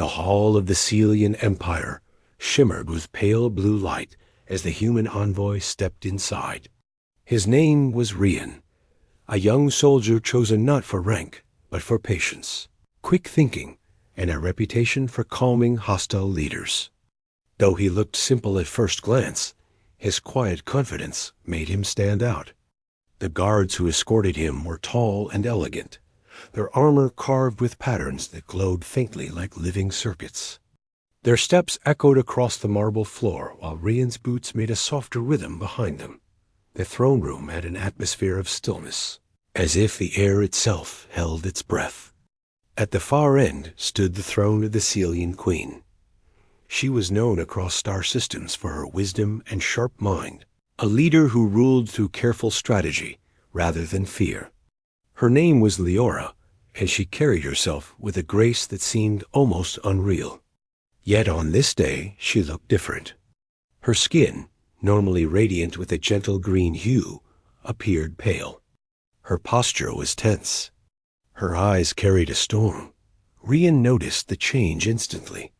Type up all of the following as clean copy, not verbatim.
The hall of the Celian Empire shimmered with pale blue light as the human envoy stepped inside. His name was Rian, a young soldier chosen not for rank, but for patience, quick thinking, and a reputation for calming hostile leaders. Though he looked simple at first glance, his quiet confidence made him stand out. The guards who escorted him were tall and elegant, their armor carved with patterns that glowed faintly like living circuits. Their steps echoed across the marble floor while Rian's boots made a softer rhythm behind them. The throne room had an atmosphere of stillness, as if the air itself held its breath. At the far end stood the throne of the Celian Queen. She was known across star systems for her wisdom and sharp mind, a leader who ruled through careful strategy rather than fear. Her name was Leora, and she carried herself with a grace that seemed almost unreal. Yet on this day she looked different. Her skin, normally radiant with a gentle green hue, appeared pale. Her posture was tense. Her eyes carried a storm. Rian noticed the change instantly.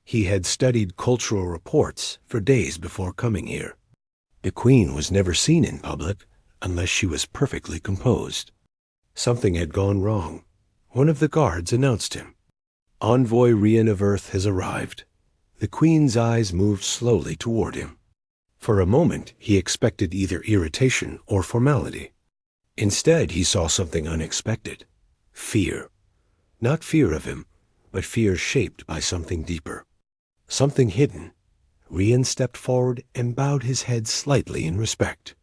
He had studied cultural reports for days before coming here. The queen was never seen in public unless she was perfectly composed. Something had gone wrong. One of the guards announced him. Envoy Rian of Earth has arrived. The queen's eyes moved slowly toward him. For a moment he expected either irritation or formality. Instead he saw something unexpected. Fear. Not fear of him, but fear shaped by something deeper. Something hidden. Rian stepped forward and bowed his head slightly in respect.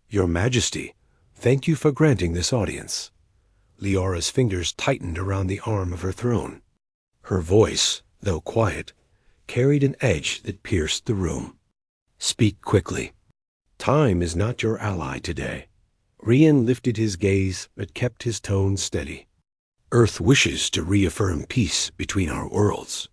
Your Majesty, thank you for granting this audience. Leora's fingers tightened around the arm of her throne. Her voice, though quiet, carried an edge that pierced the room. Speak quickly. Time is not your ally today. Rian lifted his gaze but kept his tone steady. Earth wishes to reaffirm peace between our worlds.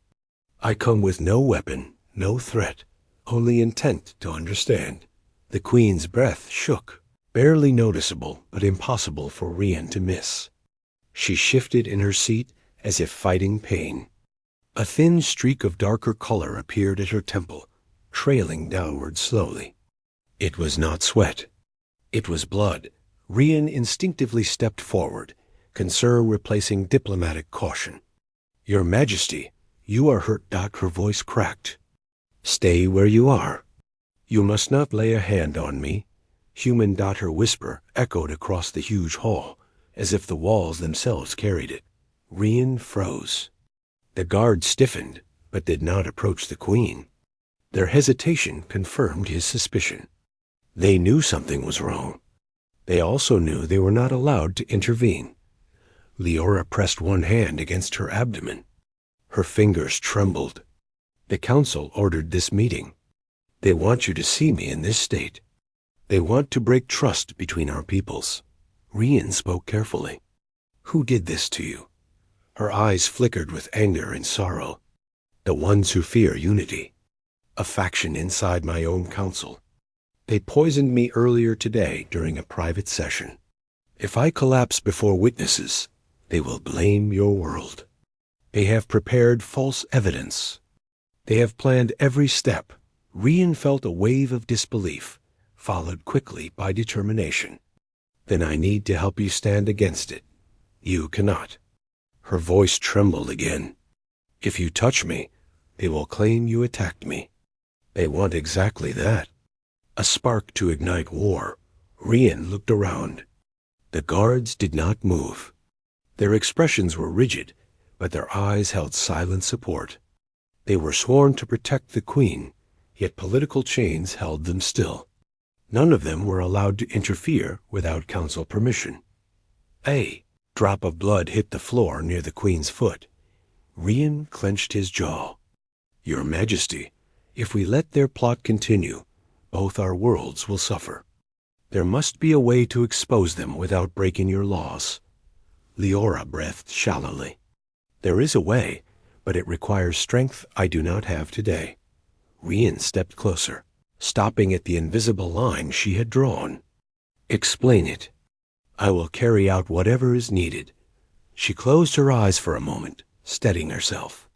I come with no weapon, no threat, only intent to understand. The queen's breath shook, barely noticeable but impossible for Rian to miss. She shifted in her seat as if fighting pain. A thin streak of darker color appeared at her temple, trailing downward slowly. It was not sweat. It was blood. Rian instinctively stepped forward, concern replacing diplomatic caution. Your Majesty, you are hurt. Her voice cracked. Stay where you are. You must not lay a hand on me. Human. Her whisper echoed across the huge hall, as if the walls themselves carried it. Rian froze. The guard stiffened, but did not approach the queen. Their hesitation confirmed his suspicion. They knew something was wrong. They also knew they were not allowed to intervene. Leora pressed one hand against her abdomen. Her fingers trembled. The council ordered this meeting. They want you to see me in this state. They want to break trust between our peoples. Rian spoke carefully. Who did this to you? Her eyes flickered with anger and sorrow. The ones who fear unity. A faction inside my own council. They poisoned me earlier today during a private session. If I collapse before witnesses, they will blame your world. They have prepared false evidence. They have planned every step. Rian felt a wave of disbelief, followed quickly by determination. Then I need to help you stand against it. You cannot. Her voice trembled again. If you touch me, they will claim you attacked me. They want exactly that. A spark to ignite war. Rian looked around. The guards did not move. Their expressions were rigid, but their eyes held silent support. They were sworn to protect the queen, yet political chains held them still. None of them were allowed to interfere without council permission. A drop of blood hit the floor near the queen's foot. Rian clenched his jaw. Your Majesty, if we let their plot continue, both our worlds will suffer. There must be a way to expose them without breaking your laws. Leora breathed shallowly. There is a way, but it requires strength I do not have today. Rian stepped closer, stopping at the invisible line she had drawn. Explain it. I will carry out whatever is needed. She closed her eyes for a moment, steadying herself.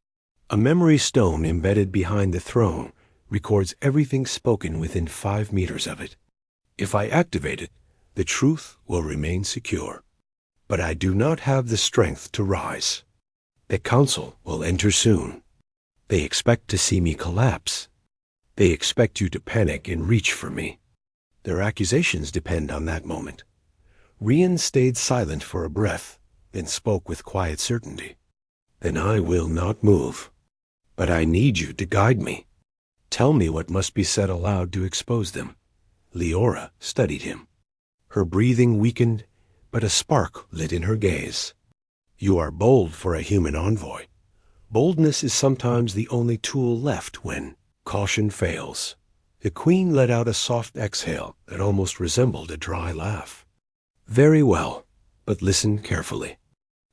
A memory stone embedded behind the throne records everything spoken within 5 meters of it. If I activate it, the truth will remain secure. But I do not have the strength to rise. The council will enter soon. They expect to see me collapse. They expect you to panic and reach for me. Their accusations depend on that moment. Rian stayed silent for a breath, then spoke with quiet certainty. Then I will not move. But I need you to guide me. Tell me what must be said aloud to expose them. Leora studied him. Her breathing weakened, but a spark lit in her gaze. You are bold for a human envoy. Boldness is sometimes the only tool left when caution fails. The queen let out a soft exhale that almost resembled a dry laugh. Very well, but listen carefully.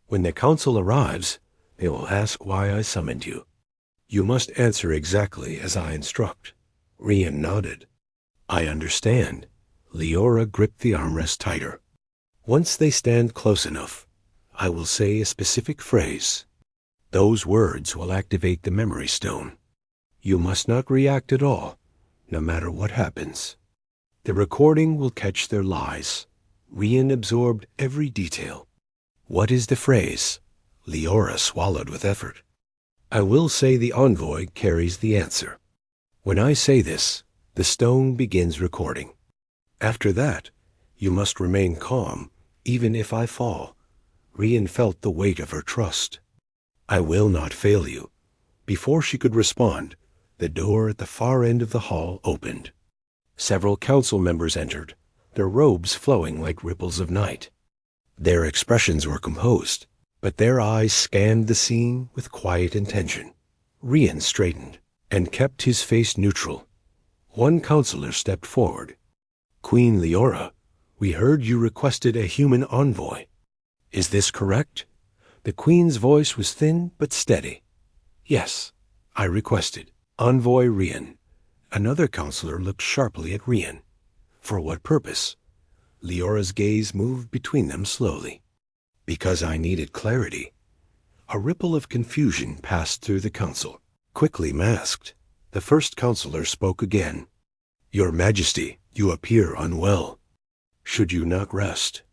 When the council arrives, they will ask why I summoned you. You must answer exactly as I instruct. Rian nodded. I understand. Leora gripped the armrest tighter. Once they stand close enough, I will say a specific phrase. Those words will activate the memory stone. You must not react at all, no matter what happens. The recording will catch their lies. Rian absorbed every detail. What is the phrase? Leora swallowed with effort. I will say the envoy carries the answer. When I say this, the stone begins recording. After that, you must remain calm, even if I fall. Rian felt the weight of her trust. I will not fail you. Before she could respond, the door at the far end of the hall opened. Several council members entered, their robes flowing like ripples of night. Their expressions were composed, but their eyes scanned the scene with quiet intention. Rian straightened and kept his face neutral. One counselor stepped forward. Queen Leora, we heard you requested a human envoy. Is this correct? The queen's voice was thin but steady. Yes, I requested. Envoy Rian. Another counselor looked sharply at Rian. For what purpose? Leora's gaze moved between them slowly. Because I needed clarity. A ripple of confusion passed through the council. Quickly masked, the first counselor spoke again. Your Majesty, you appear unwell. Should you not rest?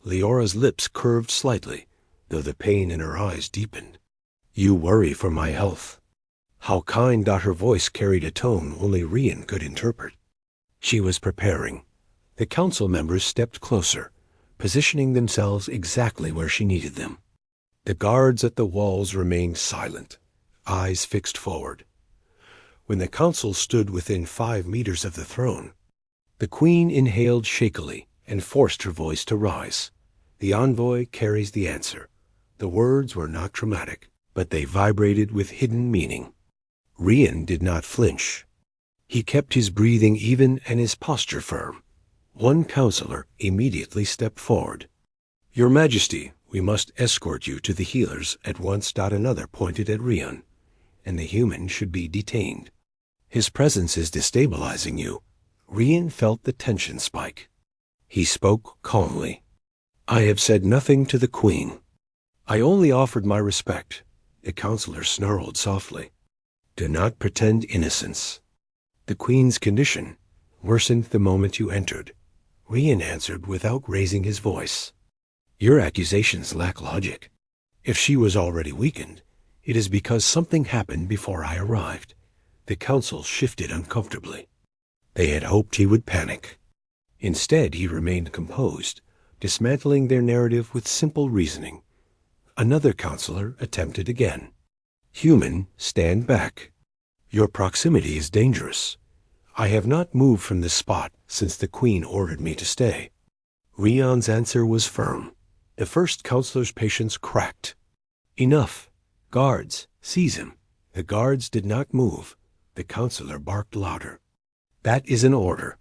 Leora's lips curved slightly, though the pain in her eyes deepened. You worry for my health. How kind her voice carried a tone only Rian could interpret. She was preparing. The council members stepped closer, positioning themselves exactly where she needed them. The guards at the walls remained silent, eyes fixed forward. When the council stood within 5 meters of the throne, the queen inhaled shakily and forced her voice to rise. The envoy carries the answer. The words were not dramatic, but they vibrated with hidden meaning. Rian did not flinch. He kept his breathing even and his posture firm. One counselor immediately stepped forward. Your Majesty, we must escort you to the healers at once. Another pointed at Rian, and the human should be detained. His presence is destabilizing you. Rian felt the tension spike. He spoke calmly. I have said nothing to the queen. I only offered my respect. The counselor snarled softly. Do not pretend innocence. The queen's condition worsened the moment you entered. Rian answered without raising his voice. Your accusations lack logic. If she was already weakened, it is because something happened before I arrived. The council shifted uncomfortably. They had hoped he would panic. Instead, he remained composed, dismantling their narrative with simple reasoning. Another counselor attempted again. Human, stand back. Your proximity is dangerous. I have not moved from this spot since the queen ordered me to stay. Rian's answer was firm. The first counselor's patience cracked. Enough. Guards, seize him. The guards did not move. The counselor barked louder. That is an order.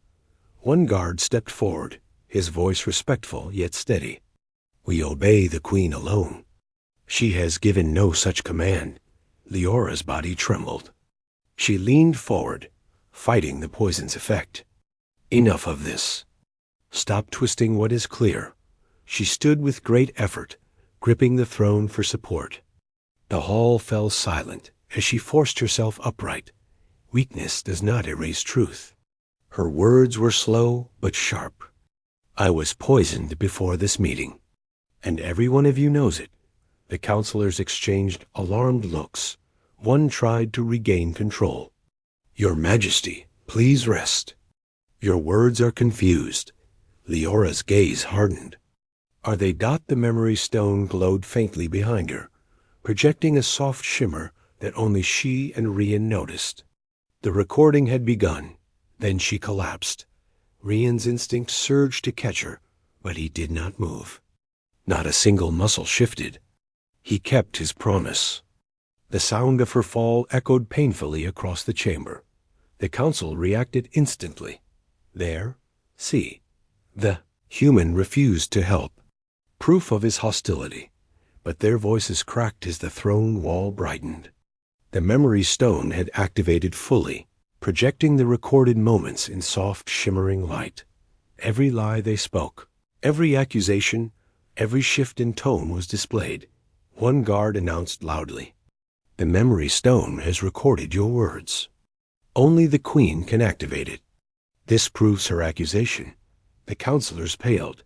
One guard stepped forward, his voice respectful yet steady. We obey the queen alone. She has given no such command. Leora's body trembled. She leaned forward, fighting the poison's effect. Enough of this. Stop twisting what is clear. She stood with great effort, gripping the throne for support. The hall fell silent, as she forced herself upright. Weakness does not erase truth. Her words were slow but sharp. I was poisoned before this meeting, and every one of you knows it. The counselors exchanged alarmed looks. One tried to regain control. Your Majesty, please rest. Your words are confused. Leora's gaze hardened. Are they? The memory stone glowed faintly behind her, projecting a soft shimmer that only she and Rian noticed. The recording had begun. Then she collapsed. Rian's instinct surged to catch her, but he did not move. Not a single muscle shifted. He kept his promise. The sound of her fall echoed painfully across the chamber. The council reacted instantly. There, see. The human refused to help. Proof of his hostility. But their voices cracked as the throne wall brightened. The memory stone had activated fully, projecting the recorded moments in soft, shimmering light. Every lie they spoke, every accusation, every shift in tone was displayed. One guard announced loudly, "The memory stone has recorded your words. Only the Queen can activate it." This proves her accusation. The counselors paled.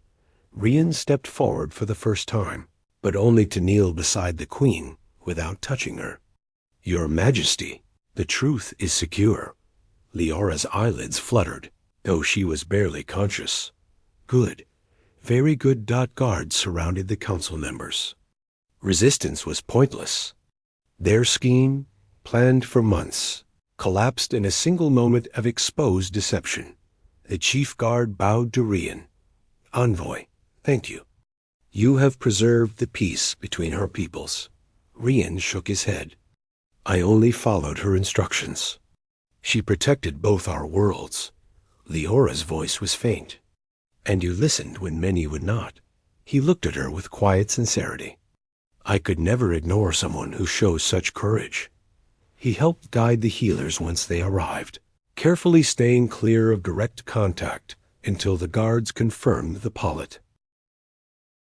Rian stepped forward for the first time, but only to kneel beside the Queen without touching her. Your Majesty, the truth is secure. Leora's eyelids fluttered, though she was barely conscious. Good. Very good. Guards surrounded the council members. Resistance was pointless. Their scheme, planned for months, collapsed in a single moment of exposed deception. The chief guard bowed to Rian. Envoy, thank you. You have preserved the peace between her peoples. Rian shook his head. I only followed her instructions. She protected both our worlds. Leora's voice was faint. And you listened when many would not. He looked at her with quiet sincerity. I could never ignore someone who shows such courage. He helped guide the healers once they arrived, carefully staying clear of direct contact until the guards confirmed the pollet.